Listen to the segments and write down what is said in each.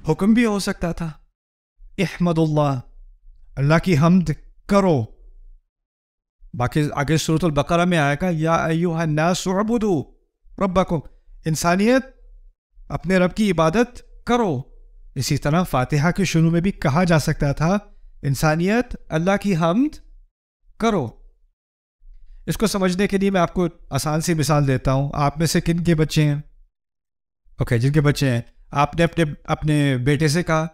حکم بھی ہو سکتا تھا احمد اللہ، اللہ کی حمد کرو. باقی آگے سورۃ البقرہ میں آئے گا یا ایھا الناس اعبدوا ربکم، انسانیت اپنے رب کی عبادت کرو. اسی طرح فاتحہ کے شروع میں بھی کہا جا سکتا تھا انسانیت اللہ کی حمد کرو. اس کو سمجھنے کے لیے میں آپ کو آسان سی مثال دیتا ہوں. آپ میں سے کن کے بچے ہیں؟ اوکے، جن کے بچے ہیں، آپ نے اپنے بیٹے سے کہا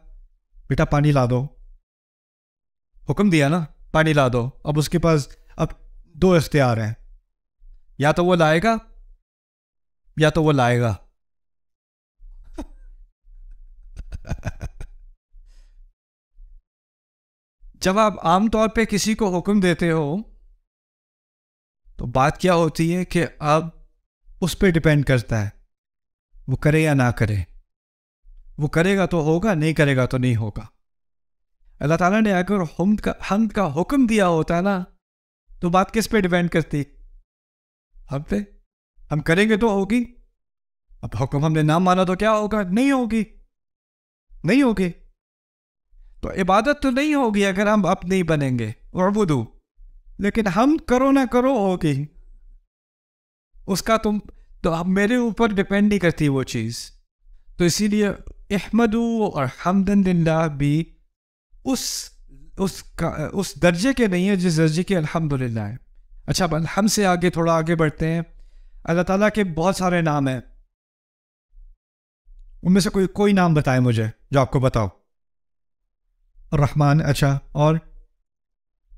بیٹا پانی لا دو، حکم دیا نا پانی لا دو. اب اس کے پاس اب دو اختیار ہیں، یا تو وہ لائے گا یا تو وہ لائے گا. جب آپ عام طور پہ کسی کو حکم دیتے ہو تو بات کیا ہوتی ہے کہ اب اس پہ ڈیپینڈ کرتا ہے وہ کرے یا نہ کرے. وہ کرے گا تو ہوگا، نہیں کرے گا تو نہیں ہوگا. اللہ تعالیٰ نے اگر حمد کا حکم دیا ہوتا ہے نا تو بات کس پہ ڈیپینڈ کرتی؟ ہم پہ. ہم کریں گے تو ہوگی. اب حکم ہم نے نہ مانا تو کیا ہوگا؟ نہیں ہوگی، نہیں ہوگی. تو عبادت تو نہیں ہوگی اگر ہم اب نہیں بنیں گے اعبدو. لیکن ہم کرو نہ کرو ہوگی. اس کا تو اب میرے اوپر ڈیپینڈ نہیں کرتی وہ چیز. تو اسی لیے احمدو اور حمدن للہ بھی اس درجے کے نہیں ہے جس درجے کے الحمدللہ ہے. اچھا، اب الحمد سے آگے تھوڑا آگے بڑھتے ہیں. اللہ تعالیٰ کے بہت سارے نام ہیں. ان میں سے کوئی نام بتائیں مجھے جو آپ کو بتاؤ. الرحمن، اچھا، اور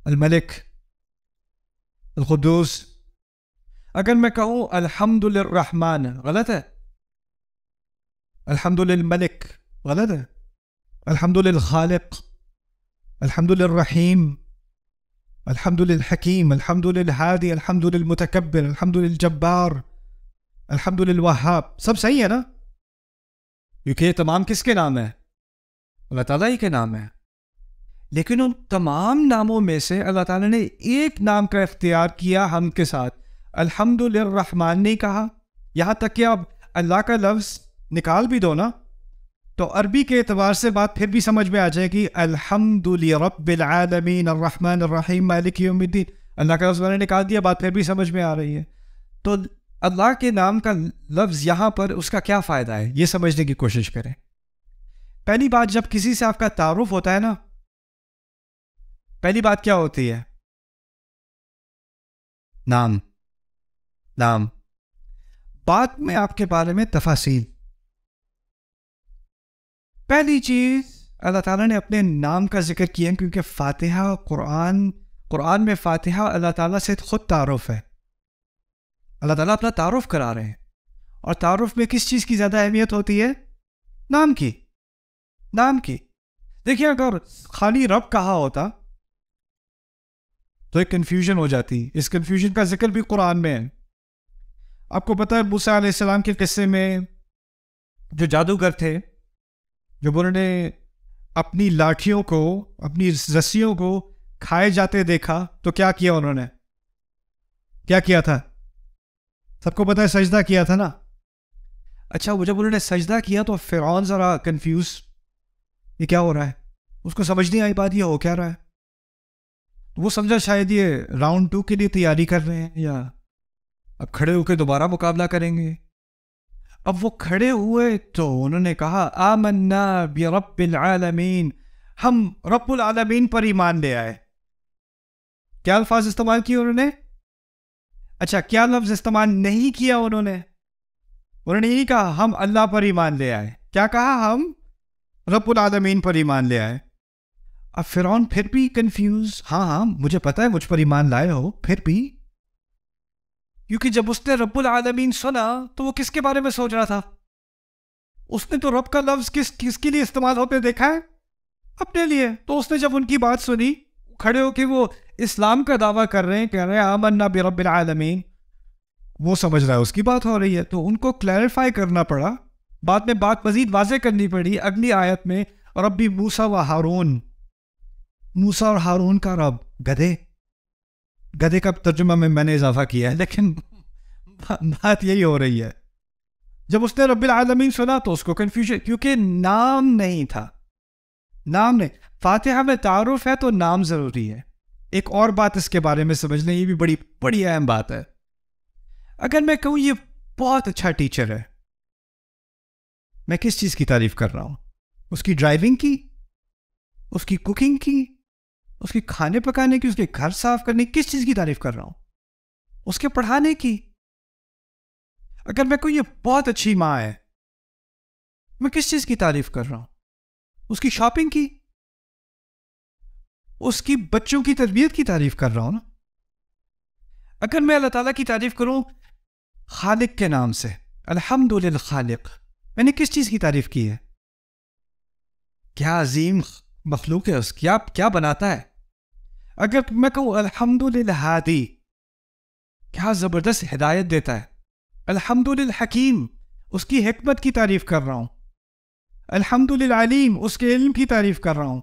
الملک، القدوس. اگر میں کہوں الحمد للرحمن غلط ہے؟ الحمد للملک غلط ہے؟ الحمد للخالق، الحمد للرحیم، الحمد للحکیم، الحمد للہادی، الحمد للمتکبر، الحمد للجبار، الحمد للوہاب. سب صحیح ہے نا؟ کیونکہ یہ تمام کس کے نام ہیں؟ اللہ تعالیٰ ہی کے نام ہیں. لیکن ان تمام ناموں میں سے اللہ تعالیٰ نے ایک نام کا اختیار کیا ہم کے ساتھ. الحمد للرحمن نہیں کہا. یہاں تک کہ اب اللہ کا لفظ نکال بھی دو نا تو عربی کے اعتبار سے بات پھر بھی سمجھ میں آ جائے گی. الحمد لرب العالمین الرحمن الرحیم مالک یوم الدین. اللہ کا لفظ میں نے نکال دیا، بات پھر بھی سمجھ میں آ رہی ہے. تو اللہ کے نام کا لفظ یہاں پر اس کا کیا فائدہ ہے یہ سمجھنے کی کوشش کریں. پہلی بات، جب کسی سے آپ کا تعارف ہوتا ہے نا، پہلی بات کیا ہوتی ہے؟ نام. نام. بعد میں آپ کے بارے میں تفاصیل. پہلی چیز اللہ تعالیٰ نے اپنے نام کا ذکر کیا کیونکہ فاتحہ قرآن میں فاتحہ اللہ تعالیٰ سے خود تعارف ہے. اللہ تعالیٰ اپنا تعارف کرا رہے ہیں. اور تعارف میں کس چیز کی زیادہ اہمیت ہوتی ہے؟ نام کی. نام کی. دیکھیے، اگر خالی رب کہا ہوتا تو ایک کنفیوژن ہو جاتی. اس کنفیوژن کا ذکر بھی قرآن میں ہے. آپ کو پتہ ہے موسیٰ علیہ السلام کے قصے میں جو جادوگر تھے، جب انہوں نے اپنی لاٹھیوں کو، اپنی رسیوں کو کھائے جاتے دیکھا تو کیا کیا انہوں نے؟ کیا کیا تھا؟ سب کو پتہ ہے، سجدہ کیا تھا نا. اچھا، وہ جب انہوں نے سجدہ کیا تو فرعون ذرا کنفیوز، یہ کیا ہو رہا ہے؟ اس کو سمجھ نہیں آئی بات یہ ہو کیا رہا ہے. وہ سمجھا شاید یہ راؤنڈ 2 کے لیے تیاری کر رہے ہیں یا اب کھڑے ہو کے دوبارہ مقابلہ کریں گے. اب وہ کھڑے ہوئے تو انہوں نے کہا آمنا برب العالمین، ہم رب العالمین پر ایمان لے آئے. کیا الفاظ استعمال کیے انہوں نے؟ اچھا، کیا لفظ استعمال نہیں کیا انہوں نے نہیں کہا ہم اللہ پر ایمان لے آئے. کیا کہا؟ ہم رب العالمین پر ایمان لے آئے. اب فرعون پھر بھی کنفیوز. ہاں مجھے پتہ ہے مجھ پر ایمان لائے ہو، پھر بھی کیونکہ جب اس نے رب العالمین سنا تو وہ کس کے بارے میں سوچ رہا تھا؟ اس نے تو رب کا لفظ کس کے لیے استعمال ہوتے دیکھا ہے؟ اپنے لیے. تو اس نے جب ان کی بات سنی، کھڑے ہو کے وہ اسلام کا دعویٰ کر رہے ہیں، کہہ رہے ہیں آمنا برب العالمین، وہ سمجھ رہا ہے اس کی بات ہو رہی ہے. تو ان کو کلیریفائی کرنا پڑا، بعد میں بات مزید واضح کرنی پڑی. اگلی آیت میں ربی موسیٰ و ہارون، موسیٰ اور ہارون کا رب. گدھے کا ترجمہ میں نے اضافہ کیا ہے، لیکن بات یہی ہو رہی ہے. جب اس نے رب العالمین سنا تو اس کو کنفیوژن، کیونکہ نام نہیں تھا. نام نہیں. فاتحہ میں تعارف ہے تو نام ضروری ہے. ایک اور بات اس کے بارے میں سمجھ لیں، یہ بھی بڑی بڑی اہم بات ہے. اگر میں کہوں یہ بہت اچھا ٹیچر ہے، میں کس چیز کی تعریف کر رہا ہوں؟ اس کی ڈرائیونگ کی، اس کی کوکنگ کی، اس کی کھانے پکانے کی، اس کے گھر صاف کرنے کی؟ کس چیز کی تعریف کر رہا ہوں؟ اس کے پڑھانے کی. اگر میں کہوں یہ بہت اچھی ماں ہے، میں کس چیز کی تعریف کر رہا ہوں؟ اس کی شاپنگ کی، اس کی بچوں کی تربیت کی تعریف کر رہا ہوں نا. اگر میں اللہ تعالیٰ کی تعریف کروں خالق کے نام سے، الحمد للخالق، میں نے کس چیز کی تعریف کی ہے؟ کیا عظیم مخلوق ہے، اس کیا بناتا ہے. اگر میں کہوں الحمد للہادی، کیا زبردست ہدایت دیتا ہے. الحمد للحکیم، اس کی حکمت کی تعریف کر رہا ہوں. الحمد للعلیم، اس کے علم کی تعریف کر رہا ہوں.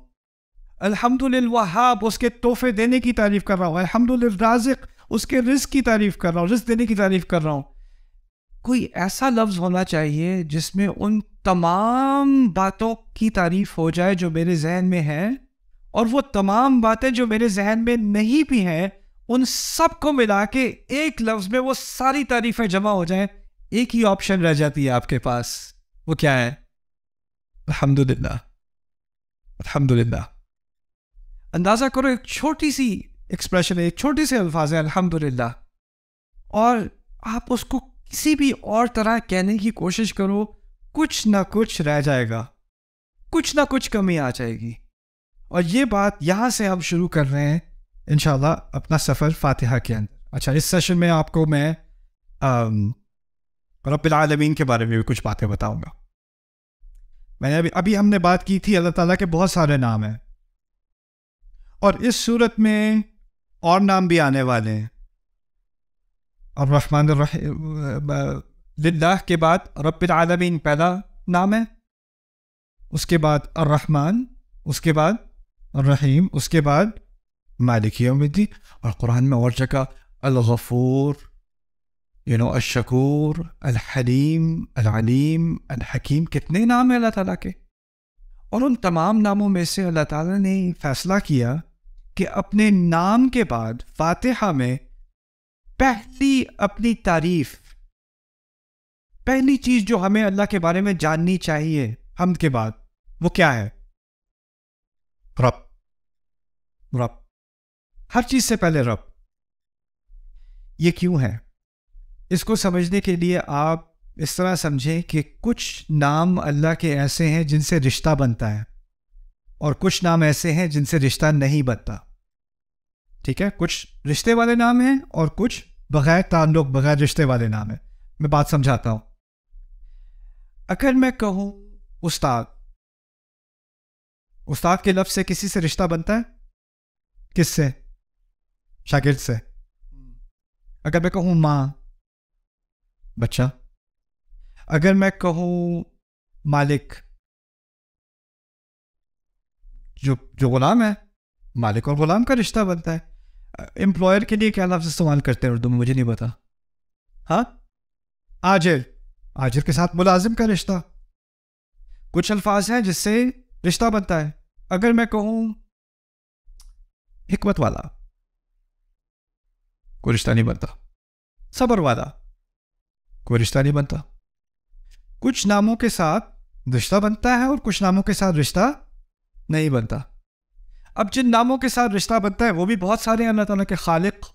الحمد للوہاب، اس کے تحفے دینے کی تعریف کر رہا ہوں. الحمد للرازق، اس کے رزق کی تعریف کر رہا ہوں، رزق دینے کی تعریف کر رہا ہوں. کوئی ایسا لفظ ہونا چاہیے جس میں ان تمام باتوں کی تعریف ہو جائے جو میرے ذہن میں ہیں، اور وہ تمام باتیں جو میرے ذہن میں نہیں بھی ہیں ان سب کو ملا کے ایک لفظ میں وہ ساری تعریفیں جمع ہو جائیں. ایک ہی آپشن رہ جاتی ہے آپ کے پاس، وہ کیا ہے؟ الحمدللہ. الحمدللہ. اندازہ کرو، ایک چھوٹی سی ایکسپریشن ہے، ایک چھوٹی سی الفاظ ہے الحمدللہ، اور آپ اس کو کسی بھی اور طرح کہنے کی کوشش کرو، کچھ نہ کچھ رہ جائے گا، کچھ نہ کچھ کمی آ جائے گی. اور یہ بات یہاں سے ہم شروع کر رہے ہیں انشاءاللہ اپنا سفر فاتحہ کے اندر. اچھا، اس سیشن میں آپ کو میں رب العالمین کے بارے میں بھی کچھ باتیں بتاؤں گا. میں نے ابھی ہم نے بات کی تھی اللہ تعالیٰ کے بہت سارے نام ہیں، اور اس صورت میں اور نام بھی آنے والے ہیں. الرحمن الرحیم، للہ کے بعد رب العالمین پہلا نام ہے، اس کے بعد الرحمن، اس کے بعد الرحیم، اس کے بعد مالک یوم الدین. اور قرآن میں اور جگہ الغفور، الشکور، الحلیم، العلیم، الحکیم، کتنے نام ہیں اللہ تعالیٰ کے. اور ان تمام ناموں میں سے اللہ تعالیٰ نے فیصلہ کیا کہ اپنے نام کے بعد فاتحہ میں پہلی اپنی تعریف، پہلی چیز جو ہمیں اللہ کے بارے میں جاننی چاہیے حمد کے بعد، وہ کیا ہے؟ رب. ہر چیز سے پہلے رب. یہ کیوں ہے؟ اس کو سمجھنے کے لیے آپ اس طرح سمجھیں کہ کچھ نام اللہ کے ایسے ہیں جن سے رشتہ بنتا ہے، اور کچھ نام ایسے ہیں جن سے رشتہ نہیں بنتا. ٹھیک ہے؟ کچھ رشتے والے نام ہیں اور کچھ بغیر تعلق، بغیر رشتے والے نام ہیں. میں بات سمجھاتا ہوں. اگر میں کہوں استاد، استاد کے لفظ سے کسی سے رشتہ بنتا ہے؟ کس سے؟ شاگرد سے. اگر میں کہوں ماں، بچہ. اگر میں کہوں مالک، جو غلام ہے، مالک اور غلام کا رشتہ بنتا ہے. امپلائر کے لیے کیا لفظ استعمال کرتے ہیں اردو میں؟ مجھے نہیں پتا. ہاں، آجر، آجر کے ساتھ ملازم کا رشتہ. کچھ الفاظ ہیں جس سے رشتہ بنتا ہے. اگر میں کہوں حکمت والا، کوئی رشتہ نہیں بنتا. صبر والا، کوئی رشتہ نہیں بنتا. کچھ ناموں کے ساتھ رشتہ بنتا ہے اور کچھ ناموں کے ساتھ رشتہ نہیں بنتا. اب جن ناموں کے ساتھ رشتہ بنتا ہے وہ بھی بہت سارے ہیں. اللہ تعالیٰ کے خالق،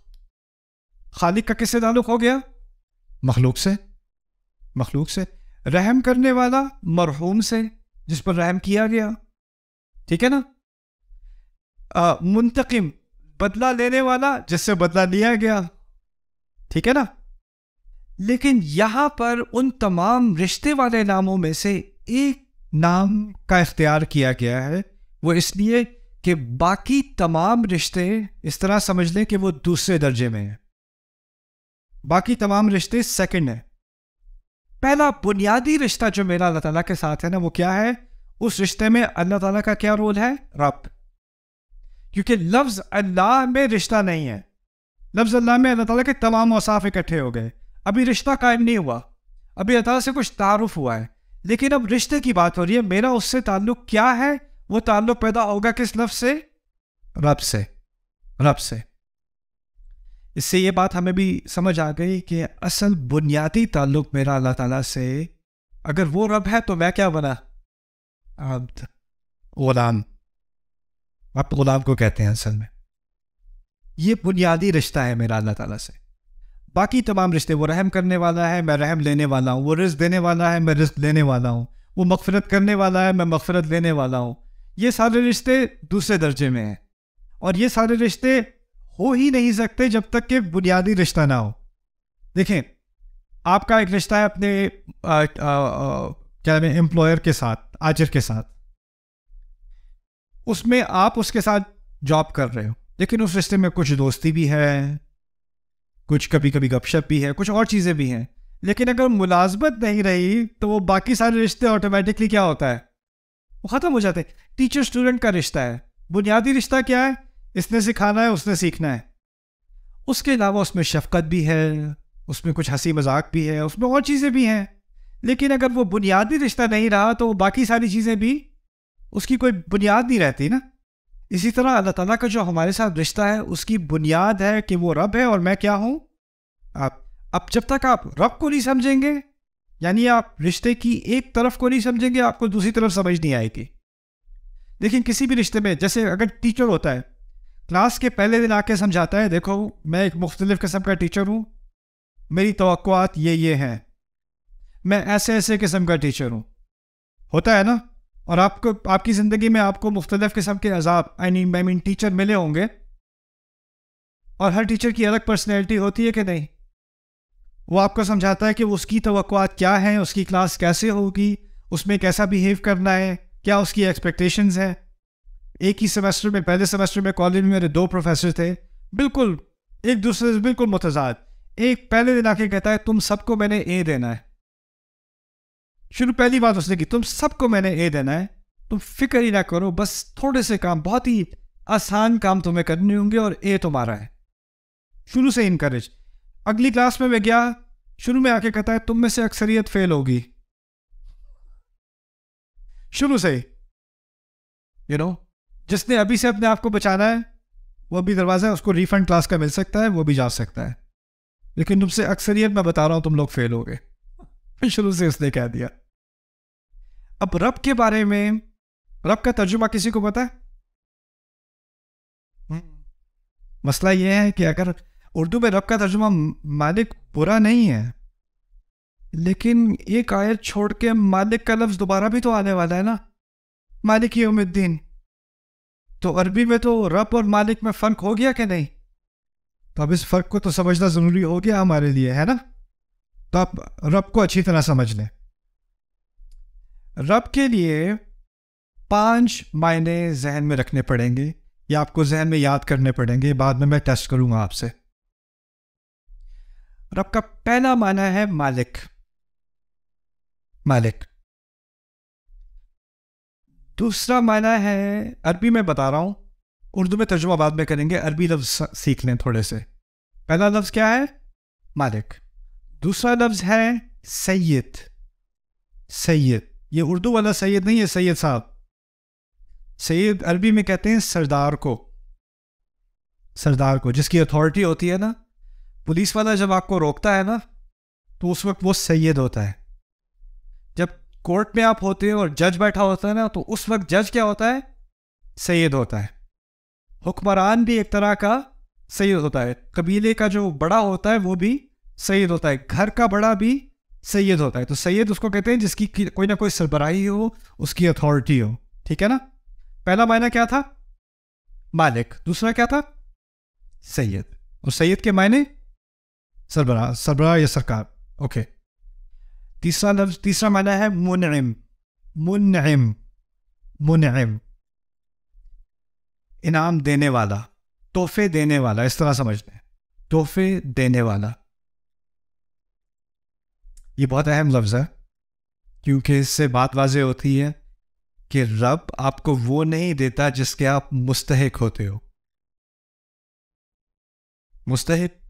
خالق کا کس سے تعلق ہو گیا؟ مخلوق سے. مخلوق سے. رحم کرنے والا، مرحوم سے، جس پر رحم کیا گیا. ٹھیک ہے نا؟ منتقم، بدلہ لینے والا، جس سے بدلہ لیا گیا. ٹھیک ہے نا؟ لیکن یہاں پر ان تمام رشتے والے ناموں میں سے ایک نام کا اختیار کیا گیا ہے. وہ اس لیے کہ باقی تمام رشتے اس طرح سمجھ لیں کہ وہ دوسرے درجے میں ہیں. باقی تمام رشتے سیکنڈ ہیں. پہلا بنیادی رشتہ جو میرا اللہ تعالیٰ کے ساتھ ہے نا، وہ کیا ہے؟ اس رشتے میں اللہ تعالیٰ کا کیا رول ہے؟ رب. کیونکہ لفظ اللہ میں رشتہ نہیں ہے. لفظ اللہ میں اللہ تعالیٰ کے تمام اوصاف اکٹھے ہو گئے. ابھی رشتہ قائم نہیں ہوا. ابھی اللہ تعالیٰ سے کچھ تعارف ہوا ہے، لیکن اب رشتے کی بات ہو رہی ہے، میرا اس سے تعلق کیا ہے؟ وہ تعلق پیدا ہوگا کس لفظ سے؟ رب سے، رب سے۔ اس سے یہ بات ہمیں بھی سمجھ آ گئی کہ اصل بنیادی تعلق میرا اللہ تعالیٰ سے، اگر وہ رب ہے تو میں کیا بنا؟ عبد، غلام۔ آپ غلام کو کہتے ہیں اصل میں۔ یہ بنیادی رشتہ ہے میرا اللہ تعالیٰ سے۔ باقی تمام رشتے، وہ رحم کرنے والا ہے، میں رحم لینے والا ہوں، وہ رزق دینے والا ہے، میں رزق لینے والا ہوں، وہ مغفرت کرنے والا ہے، میں مغفرت لینے والا ہوں، یہ سارے رشتے دوسرے درجے میں ہیں، اور یہ سارے رشتے ہو ہی نہیں سکتے جب تک کہ بنیادی رشتہ نہ ہو۔ دیکھیں، آپ کا ایک رشتہ ہے اپنے کیا نام، امپلائر کے ساتھ، آجر کے ساتھ، اس میں آپ اس کے ساتھ جاب کر رہے ہو، لیکن اس رشتے میں کچھ دوستی بھی ہے، کچھ کبھی کبھی گپ شپ بھی ہے، کچھ اور چیزیں بھی ہیں، لیکن اگر ملازمت نہیں رہی تو وہ باقی سارے رشتے آٹومیٹکلی کیا ہوتا ہے؟ وہ ختم ہو جاتے ہیں۔ ٹیچر اسٹوڈنٹ کا رشتہ ہے، بنیادی رشتہ کیا ہے؟ اس نے سکھانا ہے، اس نے سیکھنا ہے، اس کے علاوہ اس میں شفقت بھی ہے، اس میں کچھ ہنسی مذاق بھی ہے، اس میں اور چیزیں بھی ہیں، لیکن اگر وہ بنیادی رشتہ نہیں رہا تو وہ باقی ساری چیزیں بھی، اس کی کوئی بنیاد نہیں رہتی نا۔ اسی طرح اللہ تعالیٰ کا جو ہمارے ساتھ رشتہ ہے اس کی بنیاد ہے کہ وہ رب ہے اور میں کیا ہوں؟ آپ۔ اب جب تک آپ رب کو نہیں سمجھیں گے، یعنی آپ رشتے کی ایک طرف کو نہیں سمجھیں گے، آپ کو دوسری طرف سمجھ نہیں آئے گی۔ لیکن کسی بھی رشتے میں، جیسے اگر ٹیچر ہوتا ہے، کلاس کے پہلے دن آ کے سمجھاتا ہے، دیکھو میں ایک مختلف قسم کا ٹیچر ہوں، میری توقعات یہ ہیں، میں ایسے ایسے قسم کا ٹیچر ہوں، ہوتا ہے نا؟ اور آپ کی زندگی میں آپ کو مختلف قسم کے عذاب، ٹیچر ملے ہوں گے، اور ہر ٹیچر کی الگ پرسنالٹی ہوتی ہے کہ نہیں؟ وہ آپ کو سمجھاتا ہے کہ اس کی توقعات کیا ہیں، اس کی کلاس کیسے ہوگی، اس میں کیسا بیہیو کرنا ہے، کیا اس کی ایکسپیکٹیشنز ہیں۔ ایک ہی سیمسٹر میں، پہلے سیمسٹر میں کالج میں میرے 2 پروفیسر تھے، بالکل ایک دوسرے سے بالکل متضاد۔ ایک پہلے دن آ کے کہتا ہے تم سب کو میں نے اے دینا ہے، پہلی بات اس نے کی، تم سب کو میں نے اے دینا ہے، تم فکر ہی نہ کرو، بس تھوڑے سے کام، بہت ہی آسان کام تمہیں کرنے ہوں گے اور اے تمہارا ہے۔ شروع سے انکریج۔ اگلی کلاس میں گیا، شروع میں آ کے کہتا ہے تم میں سے اکثریت فیل ہوگی، شروع سے جس نے ابھی سے اپنے آپ کو بچانا ہے وہ بھی دروازہ ہے، اس کو ریفنڈ کلاس کا مل سکتا ہے، وہ بھی جا سکتا ہے، لیکن تم سے اکثریت میں بتا رہا ہوں تم لوگ فیل ہو گئے، شروع سے اس نے کہہ دیا۔ اب رب کے بارے میں، رب کا ترجمہ کسی کو پتا ہے؟ مسئلہ یہ ہے کہ اگر اردو میں رب کا ترجمہ مالک برا نہیں ہے، لیکن ایک آیت چھوڑ کے مالک کا لفظ دوبارہ بھی تو آنے والا ہے نا، مالک یوم الدین، تو عربی میں تو رب اور مالک میں فرق ہو گیا کہ نہیں؟ تو اب اس فرق کو تو سمجھنا ضروری ہو گیا ہمارے لیے، ہے نا؟ تو آپ رب کو اچھی طرح سمجھ لیں۔ رب کے لیے 5 معنی ذہن میں رکھنے پڑیں گے، یا آپ کو ذہن میں یاد کرنے پڑیں گے، بعد میں ٹیسٹ کروں گا آپ سے۔ رب کا پہلا معنی ہے مالک، مالک۔ دوسرا معنی ہے، عربی میں بتا رہا ہوں، اردو میں ترجمہ بعد میں کریں گے، عربی لفظ سیکھ لیں تھوڑے سے۔ پہلا لفظ کیا ہے؟ مالک۔ دوسرا لفظ ہے سید، سید۔ یہ اردو والا سید نہیں ہے، سید صاحب۔ سید عربی میں کہتے ہیں سردار کو، سردار کو، جس کی اتھارٹی ہوتی ہے نا۔ پولیس والا جب آپ کو روکتا ہے نا تو اس وقت وہ سید ہوتا ہے۔ جب کورٹ میں آپ ہوتے ہیں اور جج بیٹھا ہوتا ہے نا تو اس وقت جج کیا ہوتا ہے؟ سید ہوتا ہے۔ حکمران بھی ایک طرح کا سید ہوتا ہے، قبیلے کا جو بڑا ہوتا ہے وہ بھی سید ہوتا ہے، گھر کا بڑا بھی سید ہوتا ہے۔ تو سید اس کو کہتے ہیں جس کی کوئی نہ کوئی سربراہی ہو، اس کی اتھارٹی ہو، ٹھیک ہے نا؟ پہلا معنی کیا تھا؟ مالک۔ دوسرا کیا تھا؟ سید۔ اور سید کے معنی سربراہ، سربراہ یا سرکار، اوکے۔ تیسرا معنی ہے منعم، منعم، منعم، انعام دینے والا، تحفے دینے والا، اس طرح سمجھ لیں، تحفے دینے والا۔ یہ بہت اہم لفظ ہے کیونکہ اس سے بات واضح ہوتی ہے کہ رب آپ کو وہ نہیں دیتا جس کے آپ مستحق ہوتے ہو۔ مستحق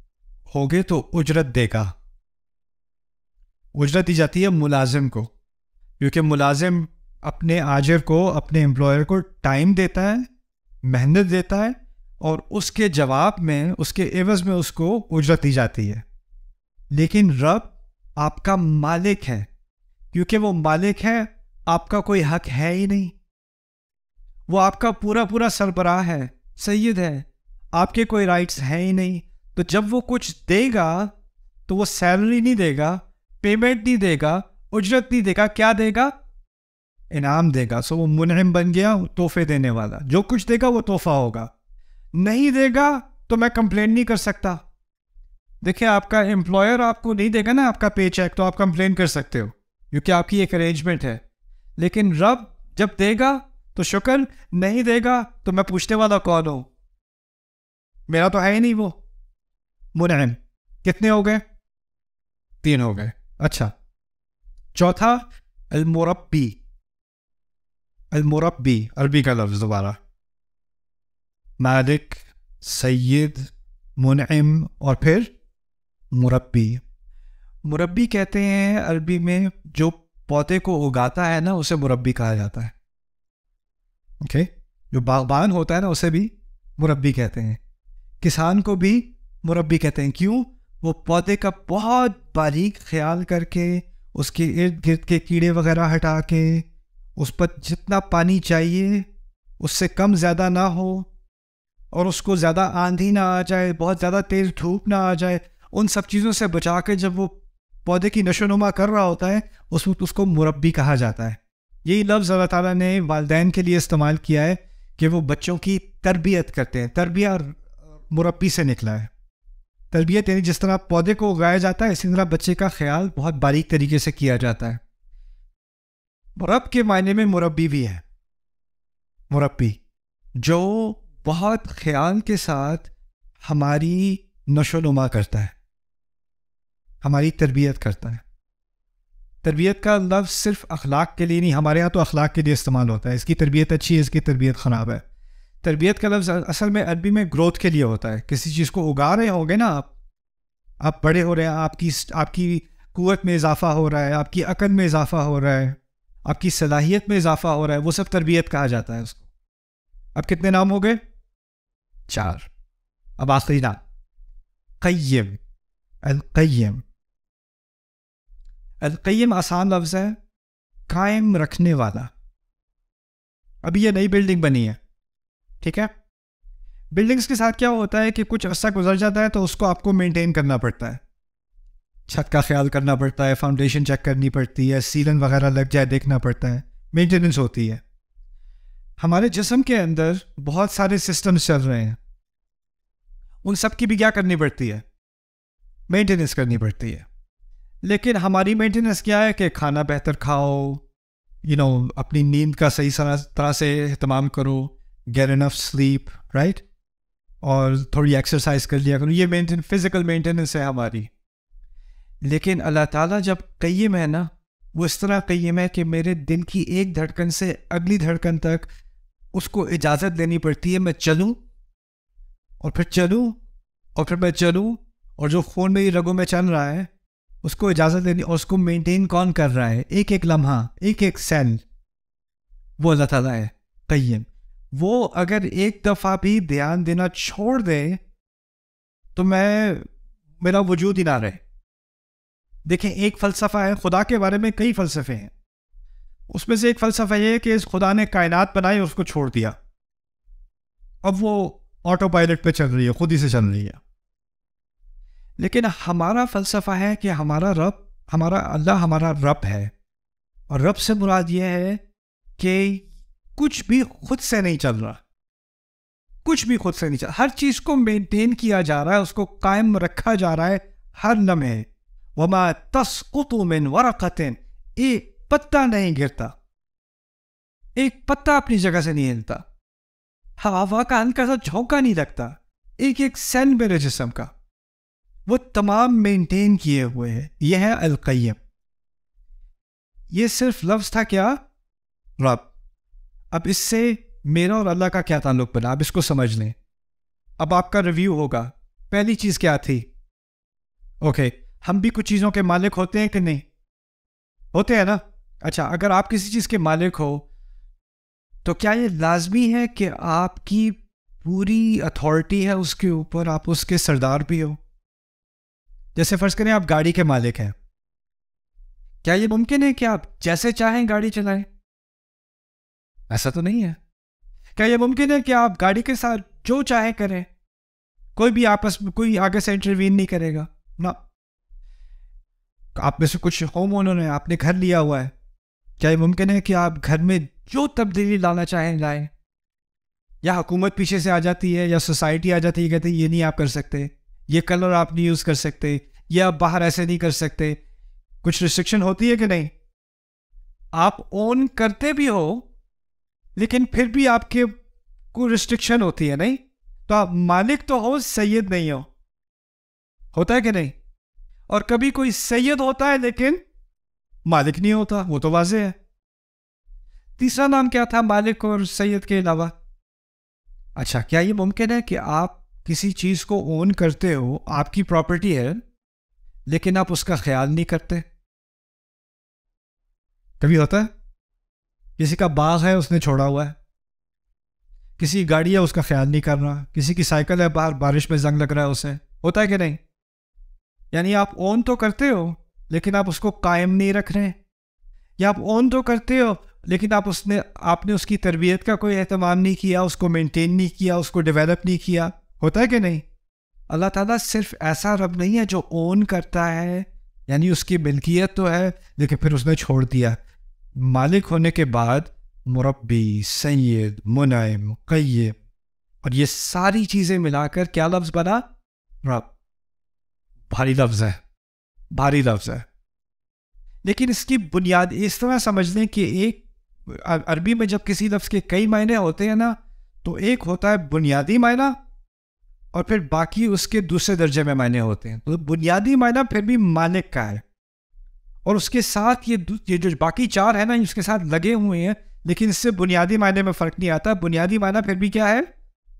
ہوگے تو اجرت دے گا، اجرت دی جاتی ہے ملازم کو، کیونکہ ملازم اپنے آجر کو، اپنے امپلائر کو ٹائم دیتا ہے، محنت دیتا ہے، اور اس کے جواب میں، اس کے عوض میں اس کو اجرت دی جاتی ہے. لیکن رب آپ کا مالک ہے، کیونکہ وہ مالک ہے، آپ کا کوئی حق ہے ہی نہیں. وہ آپ کا پورا سربراہ ہے، سید ہے، آپ کے کوئی رائٹس ہیں ہی نہیں. تو جب وہ کچھ دے گا تو وہ سیلری نہیں دے گا، پیمنٹ نہیں دے گا، اجرت نہیں دے گا. کیا دے گا؟ انعام دے گا. سو وہ منعم بن گیا، تحفے دینے والا. جو کچھ دے گا وہ تحفہ ہوگا. نہیں دے گا تو میں کمپلین نہیں کر سکتا. دیکھیں، آپ کا امپلائر آپ کو نہیں دے گا نا آپ کا پے چیک، تو آپ کمپلین کر سکتے ہو کیونکہ آپ کی ایک ارینجمنٹ ہے. لیکن رب جب دے گا تو شکر، نہیں دے گا تو میں پوچھنے والا کون ہوں؟ میرا تو ہے ہی نہیں وہ منعم. کتنے ہو گئے؟ 3 ہو گئے. اچھا، چوتھا المربی. المربی عربی کا لفظ، دوبارہ مالک، سید، منعم اور پھر مربی. مربی کہتے ہیں عربی میں جو پودے کو اگاتا ہے نا، اسے مربی کہا جاتا ہے. اوکے، جو باغبان ہوتا ہے نا اسے بھی مربی کہتے ہیں. کسان کو بھی مربی کہتے ہیں. کیوں؟ وہ پودے کا بہت باریک خیال کر کے، اس کے ارد گرد کے کیڑے وغیرہ ہٹا کے، اس پر جتنا پانی چاہیے اس سے کم زیادہ نہ ہو، اور اس کو زیادہ آندھی نہ آ جائے، بہت زیادہ تیز دھوپ نہ آ جائے، ان سب چیزوں سے بچا کے جب وہ پودے کی نشو نما کر رہا ہوتا ہے، اس وقت اس کو مربی کہا جاتا ہے. یہی لفظ اللہ تعالیٰ نے والدین کے لیے استعمال کیا ہے کہ وہ بچوں کی تربیت کرتے ہیں. تربیہ مربی سے نکلا ہے. تربیت یعنی جس طرح پودے کو اگایا جاتا ہے، اسی طرح بچے کا خیال بہت باریک طریقے سے کیا جاتا ہے. رب کے معنی میں مربی بھی ہے. مربی جو بہت خیال کے ساتھ ہماری نشو نما کرتا ہے، ہماری تربیت کرتا ہے. تربیت کا لفظ صرف اخلاق کے لیے نہیں، ہمارے ہاں تو اخلاق کے لیے استعمال ہوتا ہے. اس کی تربیت اچھی ہے، اس کی تربیت خراب ہے. تربیت کا لفظ اصل میں عربی میں گروتھ کے لیے ہوتا ہے. کسی چیز کو اگا رہے ہوں گے نا آپ بڑے ہو رہے ہیں، آپ کی قوت میں اضافہ ہو رہا ہے، آپ کی عقل میں اضافہ ہو رہا ہے، آپ کی صلاحیت میں اضافہ ہو رہا ہے، وہ سب تربیت کہا جاتا ہے اس کو. اب کتنے نام ہو گئے؟ 4. اب آخری نام قیم. القیم. القیم آسان لفظ ہے، قائم رکھنے والا. ابھی یہ نئی بلڈنگ بنی ہے، ٹھیک ہے. بلڈنگز کے ساتھ کیا ہوتا ہے کہ کچھ عرصہ گزر جاتا ہے تو اس کو آپ کو مینٹین کرنا پڑتا ہے. چھت کا خیال کرنا پڑتا ہے، فاؤنڈیشن چیک کرنی پڑتی ہے، سیلن وغیرہ لگ جائے دیکھنا پڑتا ہے، مینٹیننس ہوتی ہے. ہمارے جسم کے اندر بہت سارے سسٹمز چل رہے ہیں، ان سب کی بھی کیا کرنی پڑتی ہے؟ مینٹیننس کرنی پڑتی ہے. لیکن ہماری مینٹیننس کیا ہے کہ کھانا بہتر کھاؤ، اپنی نیند کا صحیح طرح سے اہتمام کرو، گیٹ انف سلیپ، رائٹ، اور تھوڑی ایکسرسائز کر لیا کرو. یہ فزیکل مینٹیننس ہے ہماری. لیکن اللہ تعالیٰ جب قیم ہے نا، وہ اس طرح قیم ہے کہ میرے دل کی ایک دھڑکن سے اگلی دھڑکن تک اس کو اجازت دینی پڑتی ہے. میں چلوں اور پھر چلوں اور پھر میں چلوں، اور جو خون میری رگوں میں چل رہا ہے اس کو اجازت دینی، اور اس کو مینٹین کون کر رہا ہے؟ ایک ایک لمحہ، ایک ایک سیل، وہ اللہ تعالیٰ ہے قیم. وہ اگر ایک دفعہ بھی دھیان دینا چھوڑ دے تو میرا وجود ہی نہ رہے. دیکھیں، ایک فلسفہ ہے، خدا کے بارے میں کئی فلسفے ہیں. اس میں سے ایک فلسفہ یہ ہے کہ اس خدا نے کائنات بنائی اور اس کو چھوڑ دیا، اب وہ آٹو پائلٹ پہ چل رہی ہے، خود ہی سے چل رہی ہے. لیکن ہمارا فلسفہ ہے کہ ہمارا اللہ ہمارا رب ہے، اور رب سے مراد یہ ہے کہ کچھ بھی خود سے نہیں چل رہا، کچھ بھی خود سے نہیں چل رہا. ہر چیز کو مینٹین کیا جا رہا ہے، اس کو قائم رکھا جا رہا ہے ہر لمحے. وما تسقط من ورقۃ، ایک پتا نہیں گرتا، ایک پتا اپنی جگہ سے نہیں ہلتا، ہوا کا ہلکا سا جھونکا نہیں لگتا. ایک ایک سیل میرے جسم کا وہ تمام مینٹین کیے ہوئے ہیں. یہ ہے القیم. یہ صرف لفظ تھا کیا؟ رب. اب اس سے میرا اور اللہ کا کیا تعلق بنا؟ اب اس کو سمجھ لیں. اب آپ کا ریویو ہوگا. پہلی چیز کیا تھی؟ اوکے، ہم بھی کچھ چیزوں کے مالک ہوتے ہیں کہ نہیں؟ ہوتے ہیں نا. اچھا, اگر آپ کسی چیز کے مالک ہو تو کیا یہ لازمی ہے کہ آپ کی پوری اتھارٹی ہے اس کے اوپر, آپ اس کے سردار بھی ہو؟ جیسے فرض کریں آپ گاڑی کے مالک ہیں, کیا یہ ممکن ہے کہ آپ جیسے چاہیں گاڑی چلائیں؟ ایسا تو نہیں ہے. کیا یہ ممکن ہے کہ آپ گاڑی کے ساتھ جو چاہیں کریں, کوئی بھی آپس میں کوئی آگے سے انٹروین نہیں کرے گا؟ نہ. آپ میں سے کچھ ہوم اونر ہیں, آپ نے گھر لیا ہوا ہے, کیا یہ ممکن ہے کہ آپ گھر میں جو تبدیلی لانا چاہیں لائیں؟ یا حکومت پیچھے سے آ جاتی ہے, یا سوسائٹی آ جاتی ہے, کہتے ہیں یہ نہیں آپ کر سکتے, یہ کلر آپ نہیں یوز کر سکتے, یہ آپ باہر ایسے نہیں کر سکتے. کچھ ریسٹرکشن ہوتی ہے کہ نہیں؟ آپ اون کرتے بھی ہو لیکن پھر بھی آپ کے کوئی ریسٹرکشن ہوتی ہے, نہیں؟ تو آپ مالک تو ہو, سید نہیں ہو. ہوتا ہے کہ نہیں؟ اور کبھی کوئی سید ہوتا ہے لیکن مالک نہیں ہوتا, وہ تو واضح ہے. تیسرا نام کیا تھا مالک اور سید کے علاوہ؟ اچھا, کیا یہ ممکن ہے کہ آپ کسی چیز کو اون کرتے ہو, آپ کی پراپرٹی ہے, لیکن آپ اس کا خیال نہیں کرتے؟ کبھی ہوتا ہے؟ کسی کا باغ ہے, اس نے چھوڑا ہوا ہے. کسی کی گاڑی ہے, اس کا خیال نہیں کر رہا. کسی کی سائیکل ہے, باہر بارش میں زنگ لگ رہا ہے اسے. ہوتا ہے کہ نہیں؟ یعنی آپ اون تو کرتے ہو لیکن آپ اس کو قائم نہیں رکھ رہے. یا آپ اون تو کرتے ہو لیکن آپ نے اس کی تربیت کا کوئی اہتمام نہیں کیا, اس کو مینٹین نہیں کیا, اس کو ڈیولپ نہیں کیا. ہوتا ہے کہ نہیں؟ اللہ تعالیٰ صرف ایسا رب نہیں ہے جو اون کرتا ہے, یعنی اس کی ملکیت تو ہے لیکن پھر اس نے چھوڑ دیا. مالک ہونے کے بعد مربی, سید, منعم, قیم, اور یہ ساری چیزیں ملا کر کیا لفظ بنا؟ رب. بھاری لفظ ہے, بھاری لفظ ہے. لیکن اس کی بنیاد اس طرح سمجھ لیں کہ ایک عربی میں جب کسی لفظ کے کئی معنی ہوتے ہیں نا, تو ایک ہوتا ہے بنیادی معنی اور پھر باقی اس کے دوسرے درجے میں معنی ہوتے ہیں. تو بنیادی معنی پھر بھی مالک کا ہے, اور اس کے ساتھ یہ جو باقی چار ہیں نا, اس کے ساتھ لگے ہوئے ہیں, لیکن اس سے بنیادی معنی میں فرق نہیں آتا. بنیادی معنی پھر بھی کیا ہے؟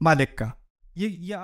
مالک کا. یہ